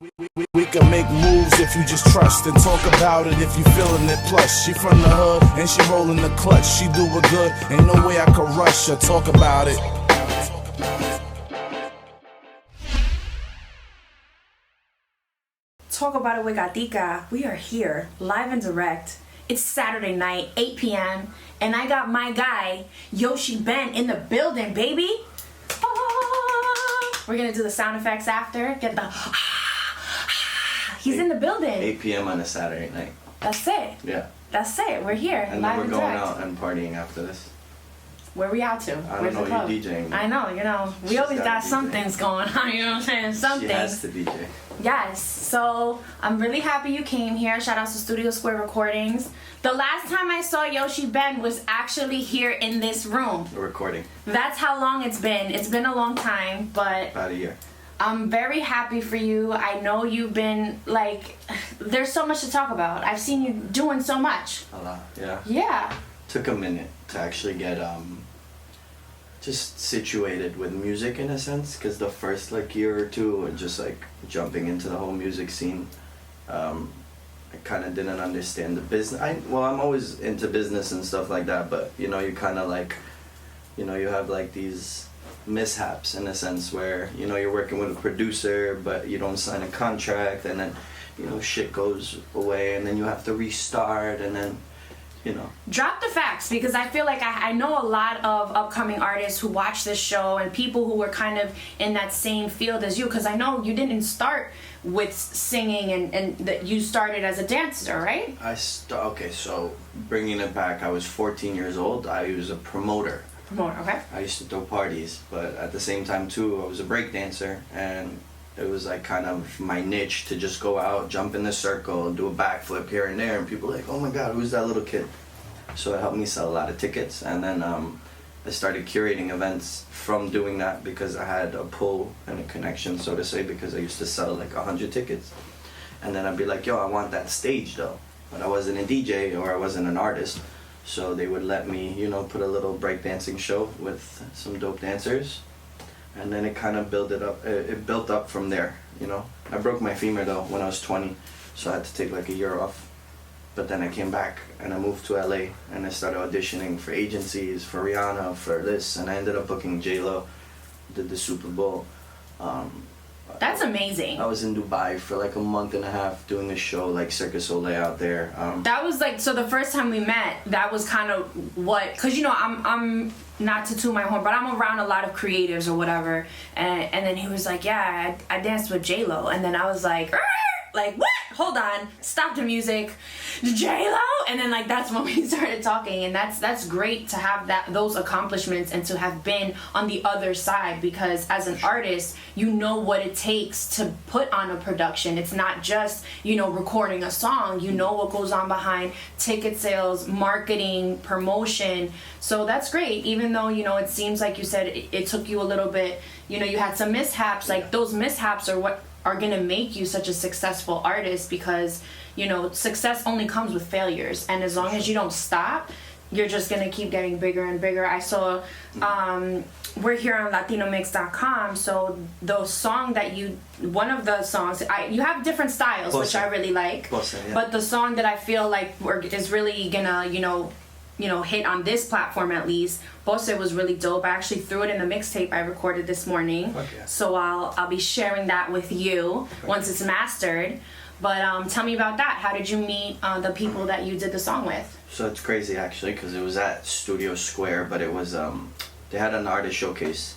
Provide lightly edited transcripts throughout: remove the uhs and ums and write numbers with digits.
We can make moves if you just trust and talk about it if you feeling it. Plus, she from the hood and she rolling the clutch. She do it good, ain't no way I could rush or talk about it. Talk about it with Gatica. We are here, live and direct. It's Saturday night, 8 p.m. And I got my guy, Yoshii Ben, in the building, baby. We're gonna do the sound effects after. Get the He's in the building. 8 p.m. on a Saturday night. That's it. Yeah. That's it. We're here. And live then we're and going direct. out and partying after this. Where we out to? I Where's don't the know, club? you're DJing. I know, we She's always got gotta some DJ. things going on, you know what I'm saying? Some She things. has to DJ. Yes, so I'm really happy you came here. Shout out to Studio Square Recordings. The last time I saw Yoshii Ben was actually here in this room. We're recording. That's how long it's been. It's been a long time, but About a year. I'm very happy for you. I know you've been, like, there's so much to talk about. I've seen you doing so much. A lot, yeah. Yeah. Took a minute to actually get just situated with music in a sense, because the first year or two and just jumping into the whole music scene, I kind of didn't understand the business. I'm always into business and stuff like that, but you kind of you have these mishaps in a sense where you're working with a producer but you don't sign a contract, and then shit goes away and then you have to restart, and then Drop the facts, because I feel like I know a lot of upcoming artists who watch this show and people who were kind of in that same field as you, because I know you didn't start with singing and that you started as a dancer, right? Okay, so bringing it back, I was 14 years old. I was a promoter. Okay. I used to throw parties, but at the same time too, I was a break dancer, and it was kind of my niche to just go out, jump in the circle, and do a backflip here and there, and people were like, oh my god, who's that little kid? So it helped me sell a lot of tickets, and then I started curating events from doing that, because I had a pull and a connection, so to say, because I used to sell 100 tickets. And then I'd be like, yo, I want that stage though. But I wasn't a DJ or I wasn't an artist. So they would let me, put a little breakdancing show with some dope dancers. And then it kind of built up from there, I broke my femur though when I was 20, so I had to take a year off. But then I came back and I moved to LA and I started auditioning for agencies, for Rihanna, for this, and I ended up booking J-Lo, did the Super Bowl. That's amazing. I was in Dubai for a month and a half doing a show Circus Soleil out there. That was so the first time we met, that was kind of what, because I'm not to toot my horn, but I'm around a lot of creatives or whatever, and then he was like, yeah, I danced with J-Lo, and then I was like what? Hold on, stop the music, J-Lo, and then that's when we started talking, and that's great to have those accomplishments and to have been on the other side, because as an artist, you know what it takes to put on a production. It's not just recording a song. You know what goes on behind ticket sales, marketing, promotion. So that's great, even though it seems like you said it took you a little bit. You had some mishaps. Those mishaps are what are gonna make you such a successful artist, because success only comes with failures, and as long as you don't stop, you're just gonna keep getting bigger and bigger. I saw we're here on latinomix.com, so the song that one of the songs, you have different styles, which I really like, Yeah. but the song that I feel is really gonna hit on this platform at least, Bosse, was really dope. I actually threw it in the mixtape I recorded this morning. Okay. So I'll be sharing that with you once it's mastered. But tell me about that. How did you meet the people that you did the song with? So it's crazy actually, because it was at Studio Square, but it was they had an artist showcase,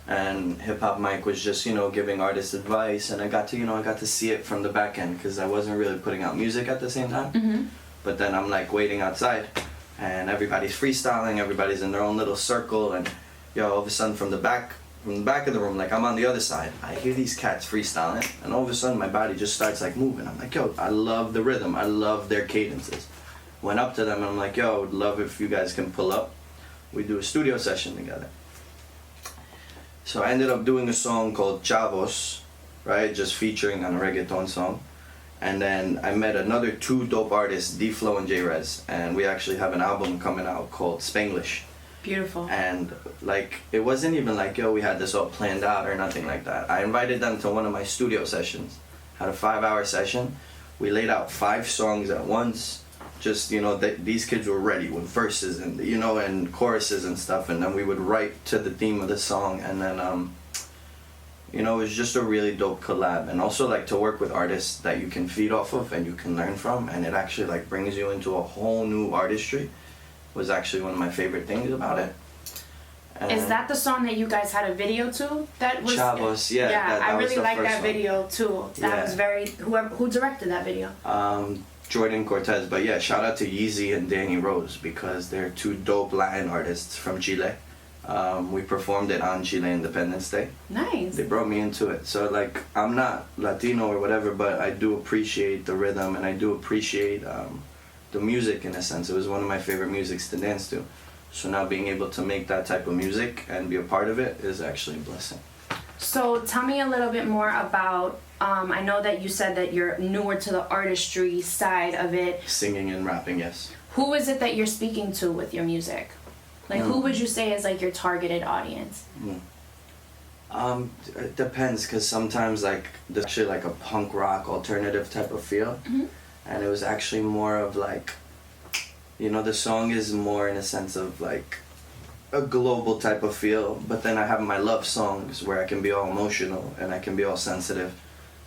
and Hip Hop Mike was just giving artists advice, and I got to see it from the back end, because I wasn't really putting out music at the same time. Mm-hmm. But then I'm waiting outside, and everybody's freestyling, everybody's in their own little circle, and all of a sudden from the back of the room, I'm on the other side, I hear these cats freestyling, and all of a sudden my body just starts moving. I'm like, yo, I love the rhythm, I love their cadences. Went up to them and I'm like, yo, I would love if you guys can pull up, we do a studio session together. So I ended up doing a song called Chavos, right, just featuring on a reggaeton song. And then I met another two dope artists, D-Flow and J-Rez, and we actually have an album coming out called Spanglish. Beautiful. And it wasn't even yo, we had this all planned out or nothing like that. I invited them to one of my studio sessions, had a 5-hour session. We laid out 5 songs at once. Just, you know, these kids were ready with verses and, you know, and choruses and stuff, and then we would write to the theme of the song, and then you know, it was just a really dope collab. And also, like, to work with artists that you can feed off of and you can learn from, and it actually, like, brings you into a whole new artistry, was actually one of my favorite things about it. And is that the song that you guys had a video to? That was Chavos, yeah. Yeah, I really like that song. video too. That was very who directed that video? Jordan Cortez, but yeah, shout out to Yeezy and Danny Rose, because they're 2 dope Latin artists from Chile. We performed it on Chile Independence Day. Nice. They brought me into it. So, like, I'm not Latino or whatever, but I do appreciate the rhythm, and I do appreciate the music in a sense. It was one of my favorite musics to dance to. So now being able to make that type of music and be a part of it is actually a blessing. So tell me a little bit more about, I know that you said that you're newer to the artistry side of it. Singing and rapping, yes. Who is it that you're speaking to with your music? Like, who would you say is, like, your targeted audience? It depends, because sometimes, like, there's actually, like, a punk rock alternative type of feel. And it was actually more of, like, you know, the song is more in a sense of, like, a global type of feel, but then I have my love songs where I can be all emotional and I can be all sensitive.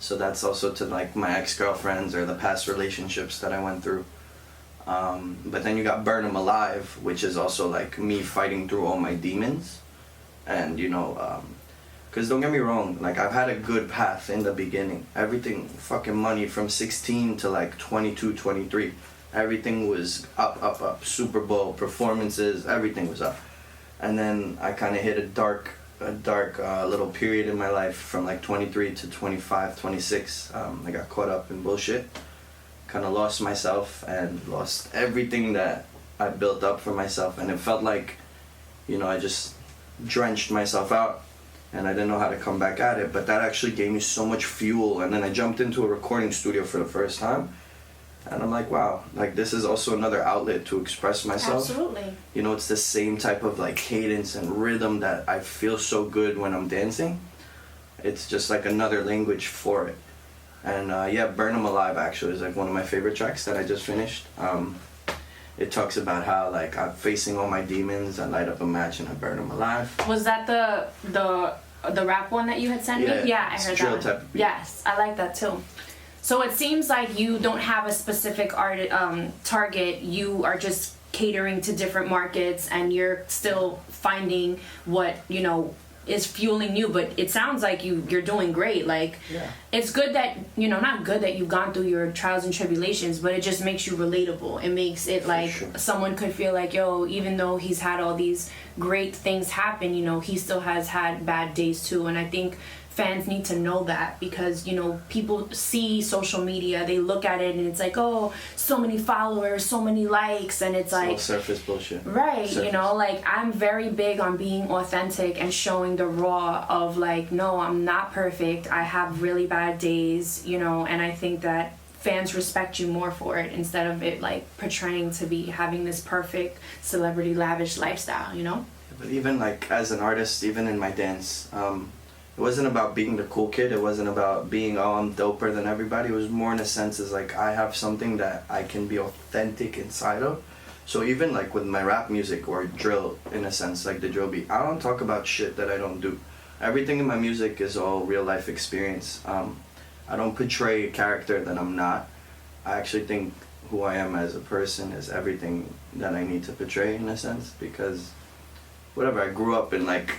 So that's also to, like, my ex-girlfriends or the past relationships that I went through. But then you got Burn 'Em Alive, which is also, like, me fighting through all my demons. And, you know, because don't get me wrong, like, I've had a good path in the beginning. Everything, fucking money from 16 to, like, 22, 23. Everything was up. Super Bowl, performances, everything was up. And then I kind of hit a dark little period in my life from, like, 23 to 25, 26. I got caught up in bullshit. Kind of lost myself and lost everything that I built up for myself, and it felt like, you know, I just drenched myself out and I didn't know how to come back at it. But that actually gave me so much fuel, and then I jumped into a recording studio for the first time, and I'm like, wow, like, this is also another outlet to express myself. Absolutely. You know, it's the same type of, like, cadence and rhythm that I feel so good when I'm dancing. It's just like another language for it. And yeah, Burn 'Em Alive actually is, like, one of my favorite tracks that I just finished. It talks about how, like, I'm facing all my demons, I light up a match and I burn them alive. Was that the rap one that you had sent me? Yeah, I heard that one. Type of beat. Yes, I like that too. So it seems like you don't have a specific target. You are just catering to different markets, and you're still finding what, you know, is fueling you. But it sounds like you're doing great. Like, yeah. It's good that, you know, not good that you've gone through your trials and tribulations, but it just makes you relatable. It makes it like someone could feel like, yo, even though he's had all these great things happen, you know, he still has had bad days too. And I think fans need to know that, because, you know, people see social media, they look at it and it's like, oh, so many followers, so many likes, and it's like all surface bullshit. Right. Surface. You know, like, I'm very big on being authentic and showing the raw of, like, no, I'm not perfect, I have really bad days, you know. And I think that fans respect you more for it, instead of it, like, portraying to be having this perfect celebrity lavish lifestyle, you know. But even, like, as an artist, even in my dance, it wasn't about being the cool kid. It wasn't about being, oh, I'm doper than everybody. It was more in a sense as, like, I have something that I can be authentic inside of. So even, like, with my rap music or drill, in a sense, like the drill beat, I don't talk about shit that I don't do. Everything in my music is all real life experience. I don't portray a character that I'm not. I actually think who I am as a person is everything that I need to portray, in a sense, because whatever, I grew up in, like,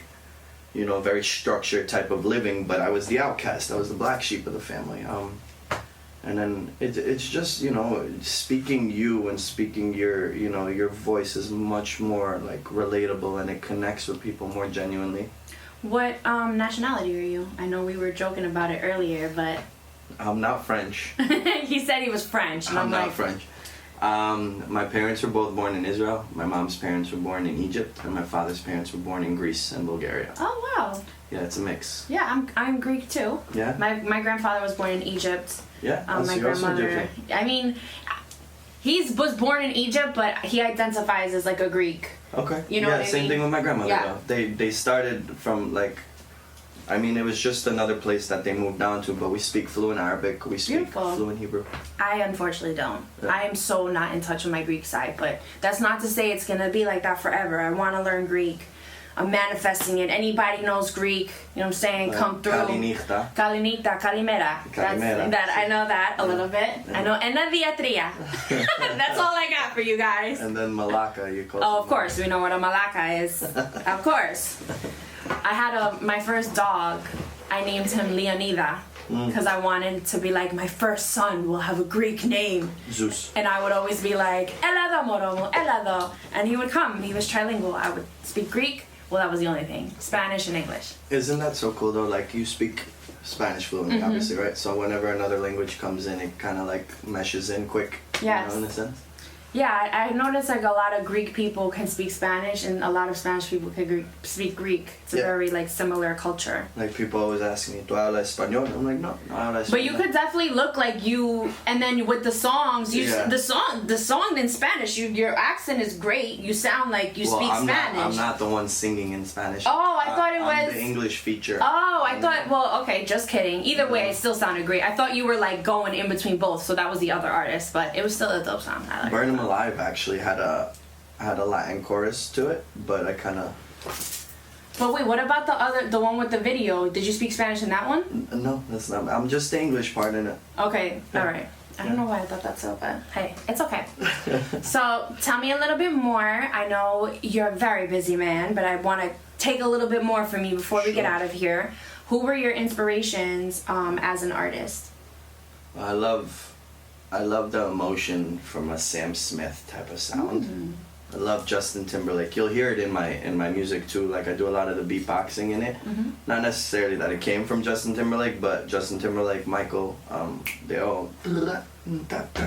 you know, very structured type of living, but I was the outcast. I was the black sheep of the family. And then it's just, you know, speaking you and speaking your, you know, your voice is much more, like, relatable, and it connects with people more genuinely. What nationality are you? I know we were joking about it earlier, but I'm not French. he said he was French. And I'm not like, French. My parents were both born in Israel. My mom's parents were born in Egypt, and my father's parents were born in Greece and Bulgaria. Oh wow. Yeah, it's a mix. Yeah, I'm Greek too. Yeah. My grandfather was born in Egypt. Yeah. My grandmother. I mean, he was born in Egypt, but he identifies as, like, a Greek. Okay. You know yeah, what I same mean? thing with my grandmother. Yeah. Though. They started from, like, I mean, it was just another place that they moved down to, but we speak fluent Arabic, we speak Beautiful. fluent Hebrew. I unfortunately don't. Yeah. I am so not in touch with my Greek side, but that's not to say it's gonna be like that forever. I want to learn Greek. I'm manifesting it. Anybody knows Greek, you know what I'm saying? Come through. Kalinichta. Kalinita, Kalimera. Kalimera. That I know that a little bit. I know Enadiatria. That's all I got for you guys. And then Malacca, you call Oh, of course, we know what a malaka is. Of course. I had my first dog. I named him Leonida because I wanted to be like, my first son will have a Greek name. Zeus. And I would always be like, Elado Moromo, Elado. And he would come. He was trilingual. I would speak Greek. Well, that was the only thing. Spanish and English. Isn't that so cool though? Like, you speak Spanish fluently, obviously, right? So whenever another language comes in, it kind of like meshes in quick. Yes. You know, in a sense. Yeah, I noticed like a lot of Greek people can speak Spanish and a lot of Spanish people can speak Greek. It's a very like similar culture. Like, people always ask me, ¿tú hablas español? I'm like, no habla español. But you could definitely look like you, and then with the songs, the song in Spanish, your accent is great. You sound like you speak Spanish. I'm not the one singing in Spanish. Oh, I thought it I'm was the English feature. Oh, I thought. Well, okay, just kidding. Either way, it still sounded great. I thought you were like going in between both, so that was the other artist, but it was still a dope song. I like Burn it. 'Em Alive actually had a Latin chorus to it, but I kind of. But wait, what about the one with the video? Did you speak Spanish in that one? No, that's not. I'm just the English part in it. Okay, Yeah. all right. I don't know why I thought that so, but hey, it's okay. So tell me a little bit more. I know you're a very busy man, but I want to take a little bit more from you before we get out of here. Who were your inspirations as an artist? I love the emotion from a Sam Smith type of sound. I love Justin Timberlake. You'll hear it in my music too. Like, I do a lot of the beatboxing in it. Not necessarily that it came from Justin Timberlake, but Justin Timberlake, Michael, they all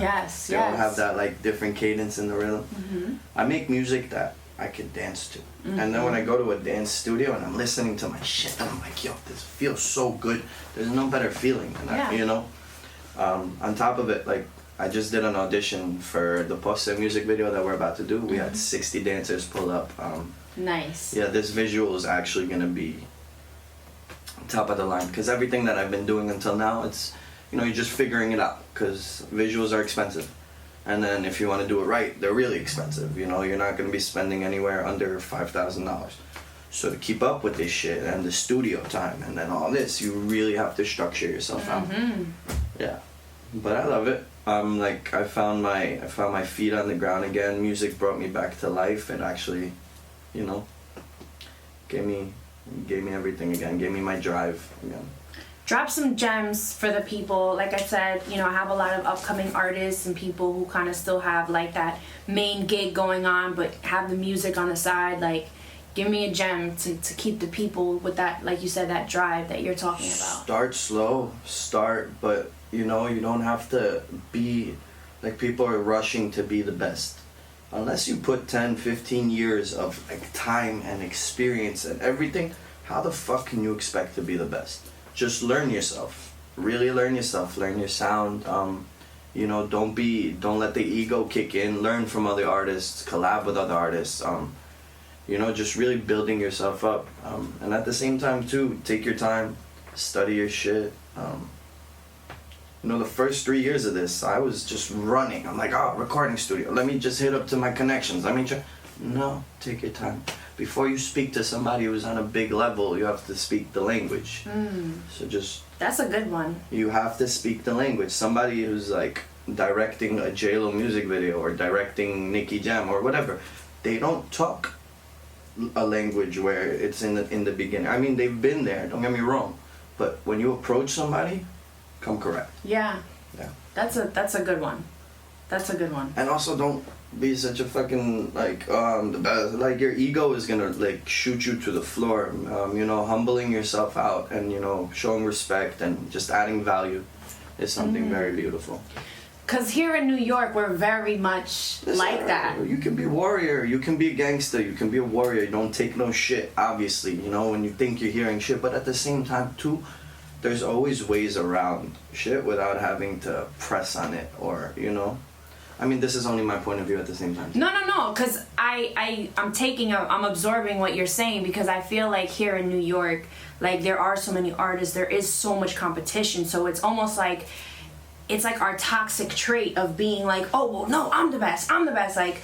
Yes, they all have that like different cadence in the rhythm. I make music that I can dance to. And then when I go to a dance studio and I'm listening to my shit, and I'm like, yo, this feels so good. There's no better feeling than that, you know? On top of it, like, I just did an audition for the Posse music video that we're about to do. We had 60 dancers pull up. Nice. Yeah, this visual is actually going to be top of the line, because everything that I've been doing until now, it's, you know, you're just figuring it out, because visuals are expensive. And then if you want to do it right, they're really expensive. You know, you're not going to be spending anywhere under $5,000. So to keep up with this shit and the studio time and then all this, you really have to structure yourself out. Yeah, but I love it. Like, I found my feet on the ground again. Music brought me back to life. It actually, you know, gave me everything again. Gave me my drive again. Drop some gems for the people. Like I said, you know, I have a lot of upcoming artists and people who kind of still have like that main gig going on, but have the music on the side. Like, give me a gem to keep the people with that, like you said, that drive that you're talking about. Start slow, but you know, you don't have to be like, people are rushing to be the best. Unless you put 10, 15 years of like time and experience and everything, how the fuck can you expect to be the best? Just learn yourself. Really learn yourself. Learn your sound. You know, don't let the ego kick in. Learn from other artists. Collab with other artists. You know, just really building yourself up. And at the same time too, take your time. Study your shit. You know, the first 3 years of this, I was just running. I'm like, oh, recording studio. Let me just hit up to my connections. Let me try. No, take your time. Before you speak to somebody who's on a big level, you have to speak the language. So just... That's a good one. You have to speak the language. Somebody who's like directing a J-Lo music video or directing Nicky Jam or whatever, they don't talk a language where it's in the beginning. I mean, they've been there, don't get me wrong. But when you approach somebody, come correct. Yeah. Yeah. That's a good one. That's a good one. And also, don't be such a fucking like the best. Like, your ego is gonna like shoot you to the floor. You know, humbling yourself out and, you know, showing respect and just adding value is something very beautiful. Cause here in New York, we're very much like that. You can be a warrior, you can be a gangster, you can be a warrior. You don't take no shit, obviously. You know, when you think you're hearing shit, but at the same time too, there's always ways around shit without having to press on it, or, you know. I mean, this is only my point of view at the same time. No, because I'm absorbing what you're saying, because I feel like here in New York, like, there are so many artists, there is so much competition, so it's almost like, it's like our toxic trait of being like, oh, well, no, I'm the best, like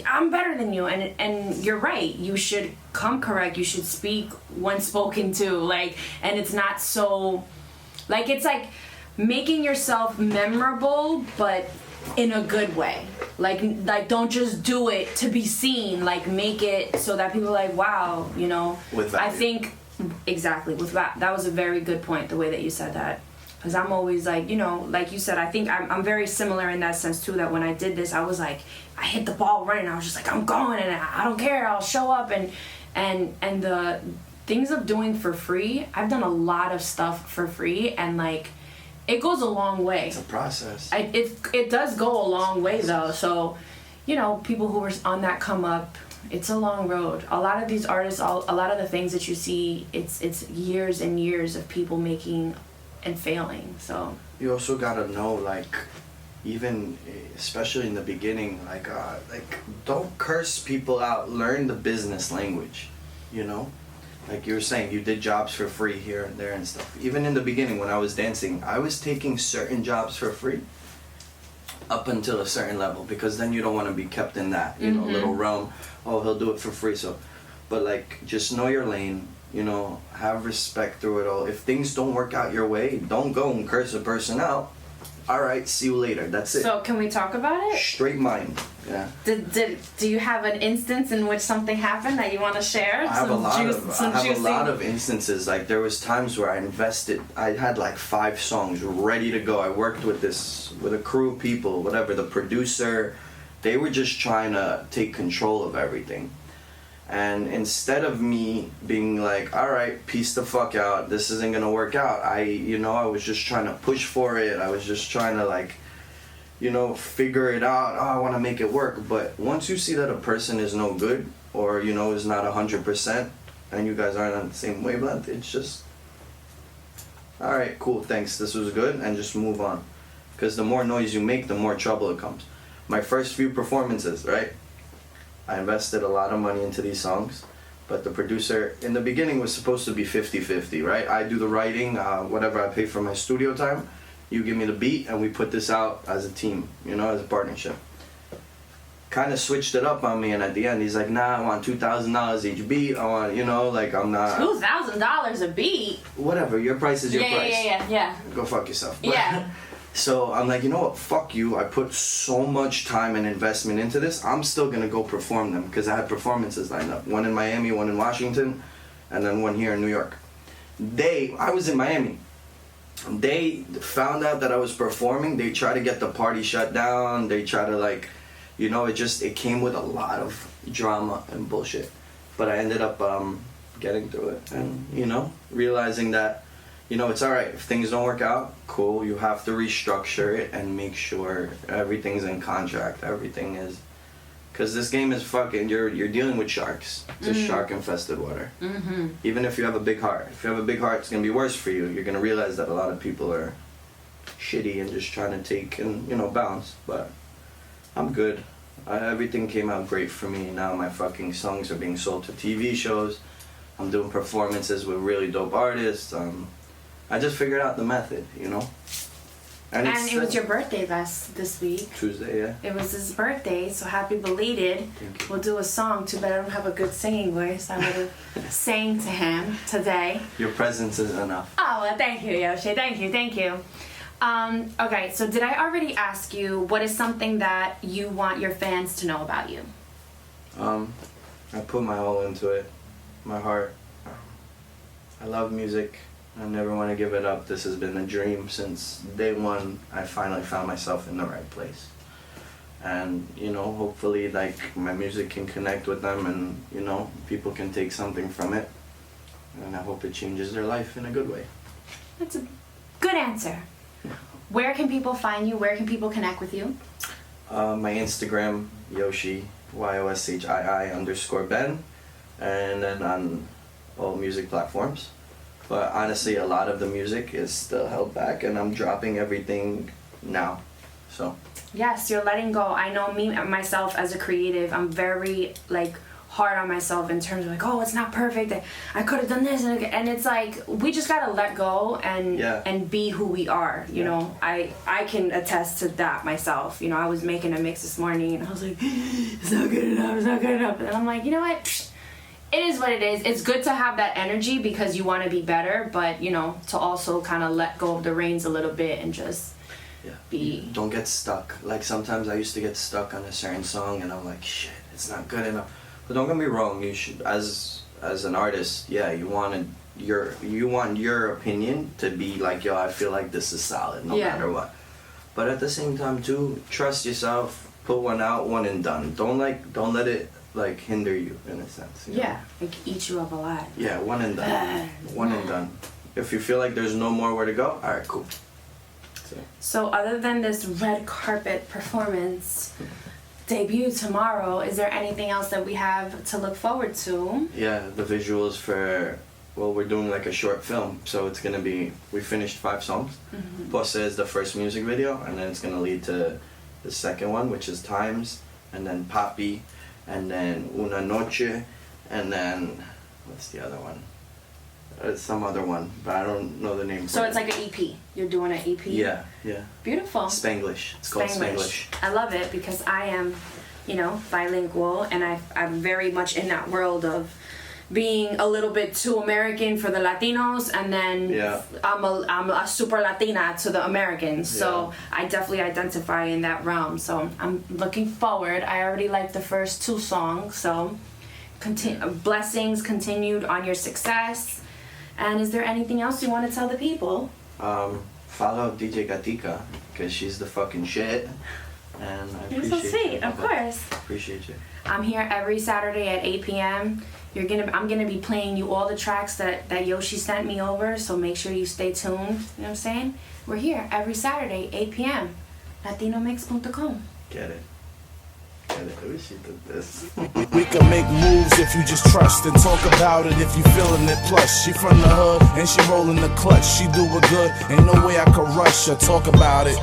I'm better than you, and you're right, you should come correct, you should speak when spoken to, like, and it's not so, like, it's like making yourself memorable, but in a good way. Like don't just do it to be seen, like, make it so that people are like, wow, you know. With value. I think, exactly, with that was a very good point, the way that you said that. Because I'm always like, you know, like you said, I think I'm very similar in that sense too, that when I did this, I was like, I hit the ball running, I was just like, I'm going, and I don't care, I'll show up, and the things of doing for free, I've done a lot of stuff for free, and like, it goes a long way. It's a process. It does go a long way though, so, you know, people who are on that come up, it's a long road. A lot of these artists, a lot of the things that you see, it's years and years of people making and failing, so. You also gotta know, like, even especially in the beginning, like don't curse people out. Learn the business language, you know. Like you were saying, you did jobs for free here and there and stuff. Even in the beginning when I was dancing, I was taking certain jobs for free up until a certain level, because then you don't want to be kept in that, you know, little realm. Oh, he'll do it for free, so. But like, just know your lane. You know, have respect through it all. If things don't work out your way, don't go and curse a person out. All right, see you later. That's it. So can we talk about it? Straight mind. Yeah. Do you have an instance in which something happened that you want to share? I have a lot of instances. Like, there was times where I had like 5 songs ready to go. I worked with a crew of people, whatever, the producer. They were just trying to take control of everything. And instead of me being like, all right, peace the fuck out, this isn't gonna work out, I was just trying to push for it. I was just trying to, like, you know, figure it out. Oh, I want to make it work. But once you see that a person is no good, or, you know, is not 100%, and you guys aren't on the same wavelength, it's just, all right, cool, thanks, this was good, and just move on. Because the more noise you make, the more trouble it comes. My first few performances, right? I invested a lot of money into these songs, but the producer in the beginning was supposed to be 50-50, right? I do the writing, whatever I pay for my studio time, you give me the beat, and we put this out as a team, you know, as a partnership. Kind of switched it up on me, and at the end he's like, nah, I want $2,000 each beat, I want, you know, like, I'm not... $2,000 a beat? Whatever, your price is your price. Yeah. Go fuck yourself. But, yeah. So I'm like, you know what, fuck you, I put so much time and investment into this, I'm still gonna go perform them, because I had performances lined up. One in Miami, one in Washington, and then one here in New York. I was in Miami. They found out that I was performing, they tried to get the party shut down, they tried to, like, you know, it came with a lot of drama and bullshit. But I ended up getting through it, and, you know, realizing that, you know, it's alright, if things don't work out, cool, you have to restructure it and make sure everything's in contract, everything is, because this game is fucking, you're dealing with sharks. It's a shark infested water. Even if you have a big heart. If you have a big heart, it's going to be worse for you. You're going to realize that a lot of people are shitty and just trying to take and, you know, bounce, but I'm good. Everything came out great for me. Now my fucking songs are being sold to TV shows. I'm doing performances with really dope artists. I just figured out the method, you know? And it was your birthday this week. Tuesday, yeah. It was his birthday, so happy belated. We'll do a song. Too bad I don't have a good singing voice. I would have sang to him today. Your presence is enough. Oh, well, thank you, Yoshii. Thank you. Okay, so did I already ask you what is something that you want your fans to know about you? I put my all into it. My heart. I love music. I never want to give it up. This has been a dream since day one. I finally found myself in the right place. And, you know, hopefully, like, my music can connect with them and, you know, people can take something from it. And I hope it changes their life in a good way. That's a good answer. Where can people find you? Where can people connect with you? My Instagram, Yoshii, YOSHII_Ben. And then on all music platforms. But honestly, a lot of the music is still held back, and I'm dropping everything now. So Yes, you're letting go. I know me myself as a creative, I'm very like hard on myself in terms of like, oh, it's not perfect. I could have done this, and it's like we just gotta let go and be who we are. You know, I can attest to that myself. You know, I was making a mix this morning, and I was like, it's not good enough. It's not good enough. And I'm like, you know what? It is what it is. It's good to have that energy because you want to be better, but you know, to also kind of let go of the reins a little bit and just. Be. Don't get stuck. Like sometimes I used to get stuck on a certain song and I'm like, shit, it's not good enough. But don't get me wrong, you should, as an artist, yeah, you want your opinion to be like, yo, I feel like this is solid no matter what. But at the same time too, trust yourself, put one out, one and done. Don't let it like hinder you in a sense. You know? Like eat you up a lot. Yeah, one and done. One and done. If you feel like there's no more where to go, alright, cool. So other than this red carpet performance debut tomorrow, is there anything else that we have to look forward to? Yeah, the visuals for, well, we're doing like a short film, so it's gonna be, we finished 5 songs. Pose is the first music video, and then it's gonna lead to the second one, which is Times, and then Papi, and then Una Noche, and then, what's the other one? Some other one, but I don't know the name. So it's like an EP. You're doing an EP? Yeah. Beautiful. Spanglish. It's called Spanglish. I love it because I am, you know, bilingual, and I'm very much in that world of being a little bit too American for the Latinos, and then I'm a super Latina to the Americans. So I definitely identify in that realm. So I'm looking forward. I already like the first 2 songs, so blessings continued on your success. And is there anything else you want to tell the people? Follow DJ Gatica, because she's the fucking shit. And I appreciate you. You're so sweet, of course. Appreciate you. I'm here every Saturday at 8 p.m. I'm gonna be playing you all the tracks that Yoshii sent me over, so make sure you stay tuned. You know what I'm saying? We're here every Saturday, 8 p.m. LatinoMix.com. Get it. I wish you did this. We can make moves if you just trust and talk about it if you feeling it. Plus, she from the hood and she rolling the clutch. She do it good, ain't no way I could rush her. Talk about it.